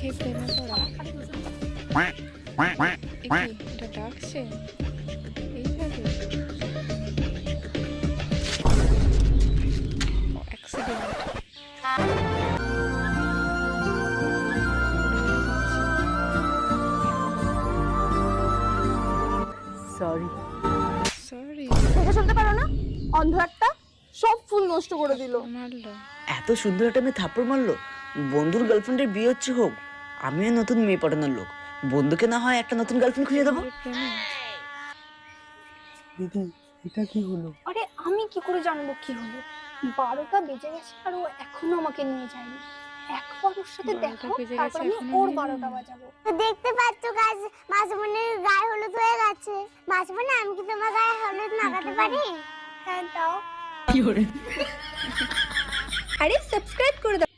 খেয়ে প্রেমে পড়া। এটা ডাকছে এইভাবে। অ্যাক্সিডেন্ট। সরি। সরি। দেখে শুনতে পারো না? অন্ধ একটা, সব ফুল নষ্ট করে দিল। মারলো। এত সুন্দর একটা মেয়ে থাপ্পড় মারলো। বন্ধুর গার্লফ্রেন্ডের বিয়ে হচ্ছে হোক, আমিও নতুন মেয়ে পটানোর লোক, বন্ধুকে না হয় একটা নতুন গার্লফ্রেন্ড খুঁজে দেবো। প্রেমে। দিদি এটা কি হলো? আরে আমি কি করে জানবো কি হলো? 12টা বেজে গেছে আর ও এখনো আমাকে নিয়ে যায়নি। একবার ওর সাথে 12টা দেখো, বেজে তারপর গেছে, আমি এখনো ওর নিয়ে 12টা যায়নি। বাজাবো। দেখতে পাচ্ছ গাছ মাসুমনির গায়ে হলুদ হয়ে গেছে। মাসুমনি আমি কি তোমার গায়ে হলুদ মাখাতে পারি? হ্যাঁ দাও। কি করে? আরে সাবস্ক্রাইব করে দাও।